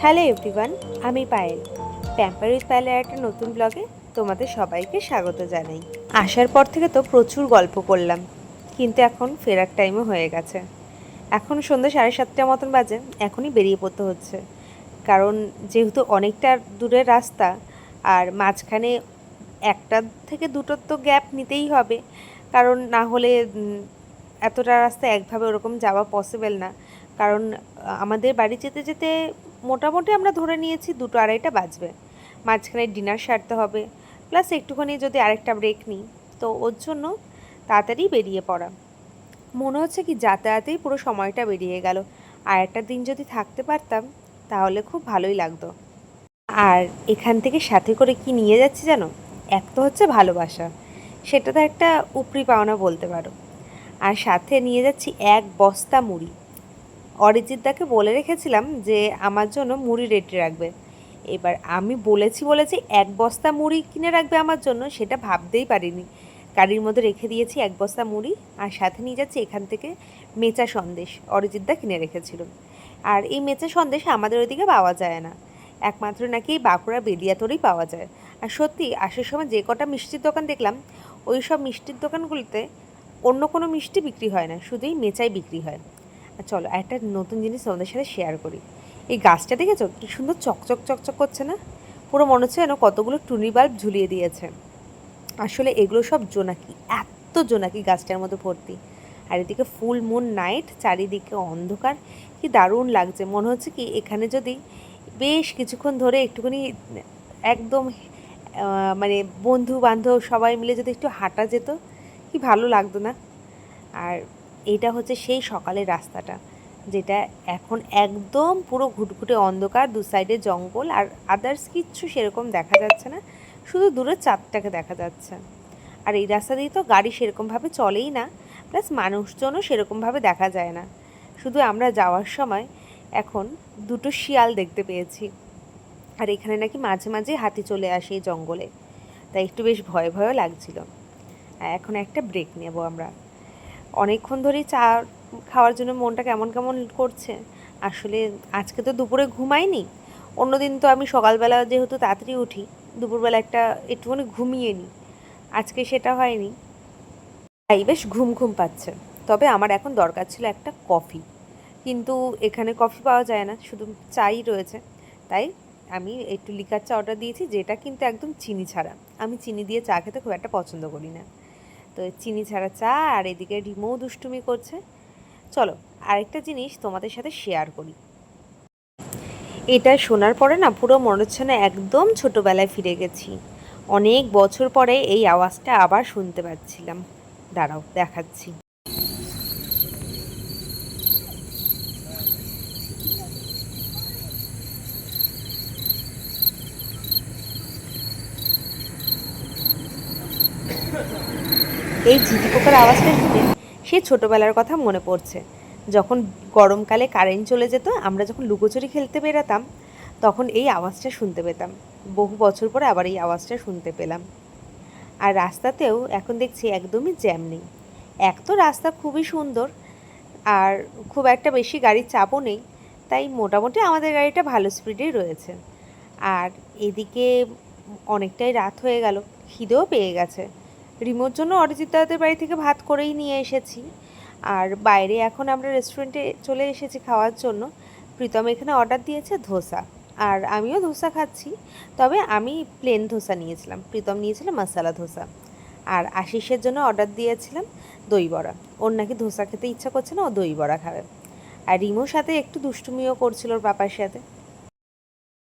Hello everyone, আমি Payel. Pamper with পায়েলের একটা নতুন ব্লগে তোমাদের সবাইকে স্বাগত জানাই। আসার পর থেকে তো প্রচুর গল্প করলাম, কিন্তু এখন ফেরার টাইমও হয়ে গেছে। এখন সন্ধ্যা 7:30 মতন বাজে, এখনই বেরিয়ে পড়তে হচ্ছে। কারণ যেহেতু অনেকটা দূরের রাস্তা, আর মাঝখানে একটা থেকে দুটো তো গ্যাপ নিতেই হবে, কারণ না হলে এতটা রাস্তা একভাবে ওরকম যাওয়া পসিবল না। কারণ আমাদের বাড়ি যেতে যেতে মোটামুটি আমরা ধরে নিয়েছি 2-2:30 বাজবে। মাঝখানে ডিনার সারতে হবে, প্লাস একটুখানি যদি আরেকটা ব্রেক নিই, তো ওর জন্য তাড়াতাড়ি বেরিয়ে পড়া। মনে হচ্ছে কি যাতায়াতেই পুরো সময়টা বেরিয়ে গেল। আর একটা দিন যদি থাকতে পারতাম তাহলে খুব ভালোই লাগতো। আর এখান থেকে সাথে করে কি নিয়ে যাচ্ছি জানো? এক তো হচ্ছে ভালোবাসা, সেটা তো একটা উপরি পাওনা বলতে পারো। আর সাথে নিয়ে যাচ্ছি 1 বস্তা মুড়ি। অরিজিৎদাকে বলে রেখেছিলাম যে আমার জন্য মুড়ি রেডি রাখবে। এবার আমি বলেছি 1 বস্তা মুড়ি কিনে রাখবে আমার জন্য, সেটা ভাবতেই পারিনি। গাড়ির মধ্যে রেখে দিয়েছি 1 বস্তা মুড়ি, আর সাথে নিয়ে যাচ্ছি এখান থেকে মেচা সন্দেশ। অরিজিৎদা কিনে রেখেছিল। আর এই মেচা সন্দেশ আমাদের ওইদিকে পাওয়া যায় না, একমাত্র নাকি এই বাঁকুড়া বেলিয়াতোড়েই পাওয়া যায়। আর সত্যি আসার সময় যে কটা মিষ্টির দোকান দেখলাম, ওই সব মিষ্টির দোকানগুলিতে অন্য কোনো মিষ্টি বিক্রি হয় না, শুধুই মেচাই বিক্রি হয়। আর চলো একটা নতুন জিনিস তোমাদের সাথে শেয়ার করি। এই গাছটা দেখেছো কি সুন্দর চকচক চকচক করছে না? পুরো মনে হচ্ছে যেন কতগুলো টুনি বাল্ব ঝুলিয়ে দিয়েছে। আসলে এগুলো সব জোনাকি, এত জোনাকি গাছটার মধ্যে ভর্তি। আর এদিকে ফুল মুন নাইট, চারিদিকে অন্ধকার, কি দারুণ লাগছে। মনে হচ্ছে কি এখানে যদি বেশ কিছুক্ষণ ধরে একটুখানি একদম মানে বন্ধু বান্ধব সবাই মিলে যদি একটু হাঁটা যেত, কি ভালো লাগতো না? আর এটা হচ্ছে সেই সকালের রাস্তাটা, যেটা এখন একদম পুরো ঘুটঘুটে অন্ধকার, দু সাইডে জঙ্গল, আর আদার্স কিচ্ছু সেরকম দেখা যাচ্ছে না, শুধু দূরে চাঁদটাকে দেখা যাচ্ছে। আর এই রাস্তা দিয়ে তো গাড়ি সেরকমভাবে চলেই না, প্লাস মানুষজনও সেরকমভাবে দেখা যায় না। শুধু আমরা যাওয়ার সময় এখন দুটো শিয়াল দেখতে পেয়েছি। আর এখানে নাকি মাঝে মাঝে হাতি চলে আসে এই জঙ্গলে, তাই একটু বেশ ভয় ভয়ও লাগছিল। এখন একটা ব্রেক নেব আমরা। অনেকক্ষণ ধরেই চা খাওয়ার জন্য মনটা কেমন কেমন করছে। আসলে আজকে তো দুপুরে ঘুমাইনি। অন্যদিন তো আমি সকালবেলা যেহেতু তাড়াতাড়ি উঠি, দুপুরবেলা একটুখানি ঘুমিয়ে নিই। আজকে সেটা হয়নি, তাই বেশ ঘুম ঘুম পাচ্ছে। তবে আমার এখন দরকার ছিল একটা কফি, কিন্তু এখানে কফি পাওয়া যায় না, শুধু চাই রয়েছে। তাই আমি একটু লিকার চা অর্ডার দিয়েছি, যেটা কিন্তু একদম চিনি ছাড়া। আমি চিনি দিয়ে চা খেতে খুব একটা পছন্দ করি না। তো চিনি ছাড়া চা, আর এদিকে রিমোও দুষ্টুমি করছে। চলো আরেকটা জিনিস তোমাদের সাথে শেয়ার করি। এটা শোনার পরে না পুরো মনে হচ্ছে না একদম ছোটোবেলায় ফিরে গেছি। অনেক বছর পরে এই আওয়াজটা আবার শুনতে পাচ্ছিলাম। দাঁড়াও দেখাচ্ছি। এই ঝিঁঝি পোকার আওয়াজটা শুনে সে ছোটোবেলার কথা মনে পড়ছে। যখন গরমকালে কারেন্ট চলে যেত, আমরা যখন লুকোচুরি খেলতে বেরাতাম, তখন এই আওয়াজটা শুনতে পেতাম। বহু বছর পরে আবার এই আওয়াজটা শুনতে পেলাম। আর রাস্তাতেও এখন দেখছি একদমই জ্যাম নেই। এক তো রাস্তা খুবই সুন্দর, আর খুব একটা বেশি গাড়ির চাপও নেই, তাই মোটামুটি আমাদের গাড়িটা ভালো স্পিডেই রয়েছে। আর এদিকে অনেকটাই রাত হয়ে গেল, খিদেও পেয়ে গেছে। রিমোর জন্য অরিজিৎ দাদের বাড়ি থেকে ভাত করেই নিয়ে এসেছি। আর বাইরে এখন আমরা রেস্টুরেন্টে চলে এসেছি খাওয়ার জন্য। প্রীতম এখানে অর্ডার দিয়েছে ধোসা, আর আমিও ধোসা খাচ্ছি। তবে আমি প্লেন ধোসা নিয়েছিলাম, প্রীতম নিয়েছিল মশলা ধোসা। আর আশিসের জন্য অর্ডার দিয়েছিলাম দই বড়া। ওর নাকি ধোসা খেতে ইচ্ছা করছে না, ও দই বড়া খাবে। আর রিমোর সাথে একটু দুষ্টুমিও করছিল ওর পাপার সাথে।